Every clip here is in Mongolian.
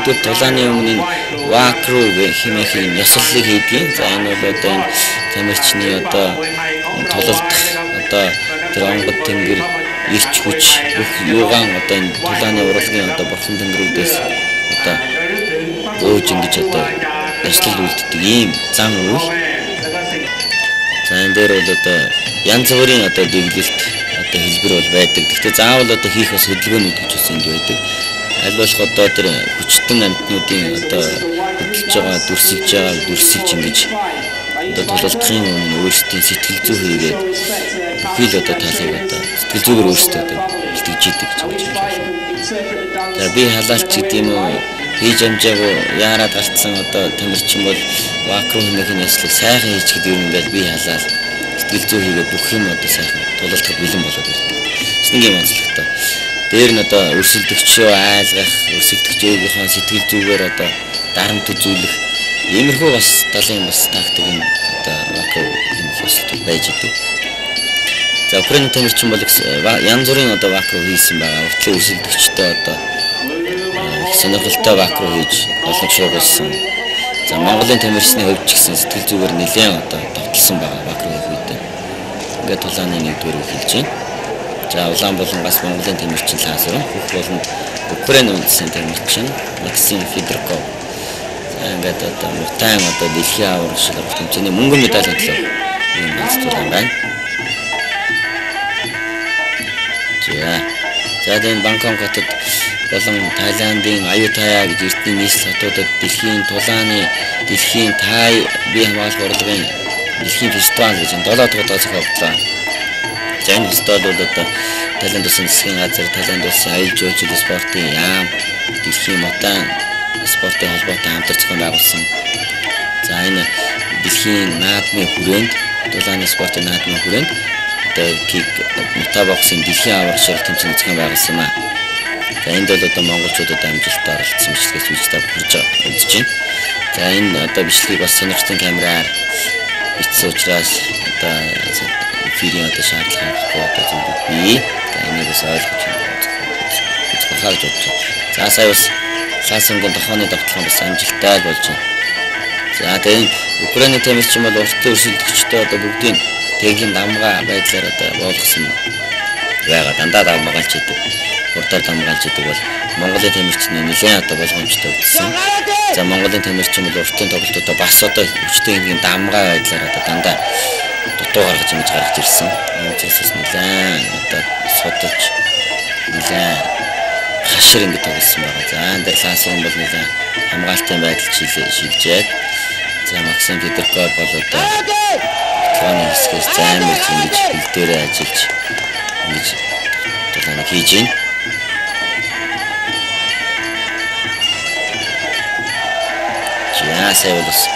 нэгдүгээр тулааны өмнө вакру хэмээх юм ёслолыг хийдэг. За энэ бол одоо энэ тамирчны одоо тулалдах одоо тэр онгод тэнгэр ирч хүч бүх юугаан одоо энэ тулааны урлагийн одоо бурхан тэнгэрүүдээс одоо өөж ингэж одоо ёслол үлддэг ийм зан үйл. За энэ дээр бол одоо янз бүрийн одоо дэглэлт одоо хэлбэр бол байдаг. Гэхдээ заавал одоо хийх бас хөдөлгөөнүүд гэж бас энд байдаг. Аль болох одоо тэр хүчтэн амьтнуудын одоо хөдөлж байгаа дүрсэлж ингэж одоо тулалдахын өмнө өөрсдийн сэтгэл зүй хийгээд бүхий л одоо талыг одоо сэтгэл зүгээр өөрсдөө одоо бэлтгэж идэг гэж бодож байна. За би халаалт гэдэг юм уу хийж амжаагүй яарад гарцсан одоо тамирчин бол вакуум хэмээх нэслэг сайхан хийж гэдэг юм ингээд би халаал сэтгэл зүй хийгээд бүх юм одоо сайхан тулалдах бэлэн болоод ирдэг. Нэг юм онцлогтой. Дээр нь одоо өрсөлдөгчөө айлгах, өрсөлдөгчөөгийнхөө сэтгэл зүгээр одоо дарамт үзүүлэх иймэрхүү бас талын бас тактик нь одоо вакуум хэмээх байж идэв. За Украины тамирчин бол янз бүрийн одоо вакуум хийсэн байгаа. Уртлын өрсөлдөгчтэй одоо сонирхолтой вакуум хийж олон шуугуулсан. За Монголын тамирчны хувьд ч гэсэн сэтгэл зүгээр нэлээд одоо тогтолсон байгаа вакуум хийх үед. Ингээд тулааны нэгдүгээр хэлж байна. За Улаанбаатараас Монголын тамирчин Лазаров, бүх болонд Украины үндэсний тамирчин Максим Федорков. За ингээд одоо мутаан одоо дэлхийн аваргал хэмжээний мөнгөн медалийн төлөө юм хэлцүүлэн байна. За энэ Бангкок хотод болон Тайландын Аюутая гэж эртний нийслэл хотуудад дэлхийн тулааны дэлхийн тай бие хамгаалах урлагийн дэлхийн фестивал гэж 7 дахь удаа зохиогдлоо. За энэ фестивал бол одоо Тайланд улсын засгийн газар, Тайланд улсын аюул жуулчлал спортын яам, дэлхийн мутаан спортын холбоотой хамтарч зохион байгуулсан. За энэ дэлхийн наадмын хүрээнд тулааны спортын наадмын хүрээнд одоо кик мутабоксын дэлхийн аваргал тэмцээн зохион байгуулсан юм аа. За энд бол одоо монголчуудад амжилттай оролцсон бичлэгээс үзэж хүрж үзэж байна. За энэ одоо бичлэгийг бас сонирхтын камераар бичсэн учраас одоо эфирийн одоо шаардлага байхгүй одоо зөв бий. За энийг бас ойлгож хаалж бодож. За сая бас Лазарынгийн тохооны тогтолцоо бас амжилттай болж байна. За тэгээд Украины тамирчин бол уртын өрсөлдөгчтэй одоо бүгдийн тэглэн дамгаа байдлаар одоо болгосон байгаа. Дандаа дамгаалж идэг. Урдаар дамгаалж идэг бол Монголын тамирчны нэлээд одоо болгоомжтой үзсэн. За Монголын тамирчин бол уртын тоглолтуудаа бас одоо хүчтэй нэг дамгаа байдлаар одоо дандаа дутуу гаргаж ингэж гаргаж ирсэн. Энэ зүйлс нэлээд одоо судалж нэлээд хашир ингэ тоглосон байгаа. За энэ Лазарын бол нэлээд хамгаалтын байдал шилжээд за Максим Федорков бол одоо тооны хэсгээс займж ингэж хил дээрээ ажиллаж ингэж тулааны хийж байна. Яасаа бол бас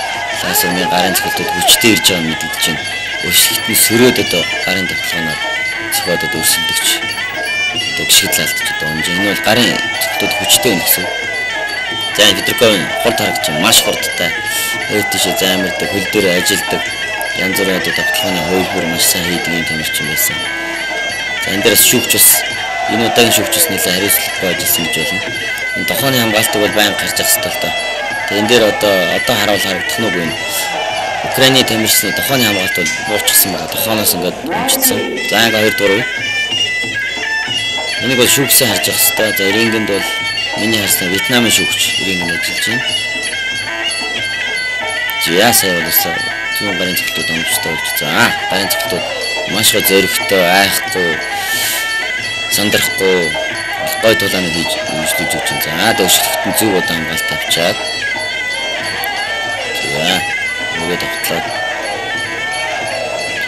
Лазарны гарын цогтод хүчтэй ирж байгааг мэддэж байна. Өшигтний сөрөөд одоо гарын тогтолцооноор цогод одоо өрсөлдөгч одоо бишгэд лалтж одоо онж энэ бол гарын цогтод хүчтэй байна гэсэн. За Федорковын хурд харагч маш хурдтай өөдөөшөө займардаг, хөл дээр ажилдаг, янз бүрийн одоо тогтолцооны хувилбар маш сайн хийдэг юм тамирчин байсан. За энэ дээрс шүүгч бас энэ удаагийн шүүгч бас нэлээд хариуцлагатай ажилласан гэж болно. Энэ тохооны хамгаалтыг бол байнга гарч явах хэрэгтэй л доо. Энэ дээр одоо харуул харагдах нь үгүй. Украины тамирчны тохооны хамгаалт бол буурчихсан байна. Тохооноос ингээд өмчсөн. За ингээ 2 дуурай. Энийг бол шүүгсээ харж явах хэрэгтэй. За рингэнд бол миний харсан Вьетнамын шүүгч рингэнд ажиллаж байна. Яасаа бол зүүн гарын цогтод өмчтэй болж. За гарын цогтод маш их зөрөгтэй, айхгүй, сандрахгүй гой тулааны хийж өмчлөж өгч байна. За дөшөлтөнд зөв удаа хамгаалт авчаад нөгөө тогтлоод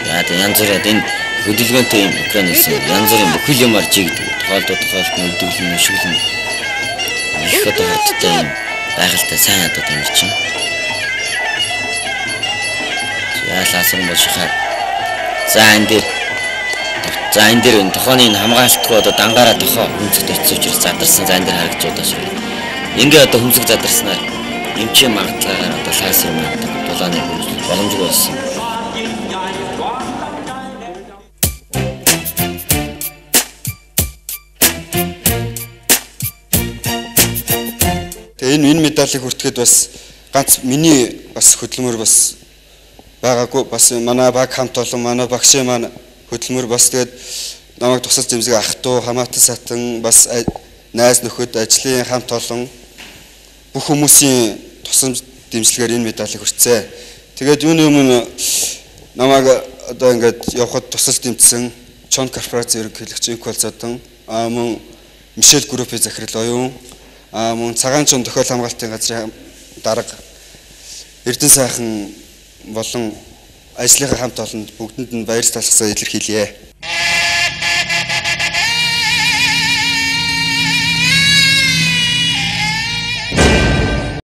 яа тэ янз бүрийн энэ хөдөлгөөнтэй юм Украинаас янз бүрийн бүхэл юмар жигдэг тоолдод нөлдөөлөн шүлэн их одоо хоттой юм байгальтай сайн одоо тамирчин. За Лазарын бол шахаад за энэ дээр энэ тохооны хамгаалтгүй одоо дангаараа тохоо хүнцэгт очиж учраас задарсан. За энэ дээр харагдж удаа шүү. Ингээ одоо хүнцэг задарснаар эмчийн магадлагаар одоо Лазарын тулааны боломжгүй болсон. энэ медалийг хүртэхэд бас ганц миний бас хөдөлмөр бас байгаагүй бас манай баг хамт олон манай багшийн маань хөдөлмөр бас тэгээд намайг тусалж дэмжих ах トゥ хамаатан сатан бас найз нөхөд ажлын хамт олон бүх хүмүүсийн тусламж дэмжлэгээр энэ медалийг хүртсэн. Тэгээд юуны өмнө намайг одоо ингээд явхад тусалж дэмжсэн Чон корпорац ерөнхийлөгчийн Колцоодон мөн Мишель группийн захирал оюун мөн цагаан чон тохиол хамгаалтын газрын дарга Эрдэнэ сайхан болон ажлынхаа хамт олонд бүгдэнд нь баяр талархлаа илэрхийлье.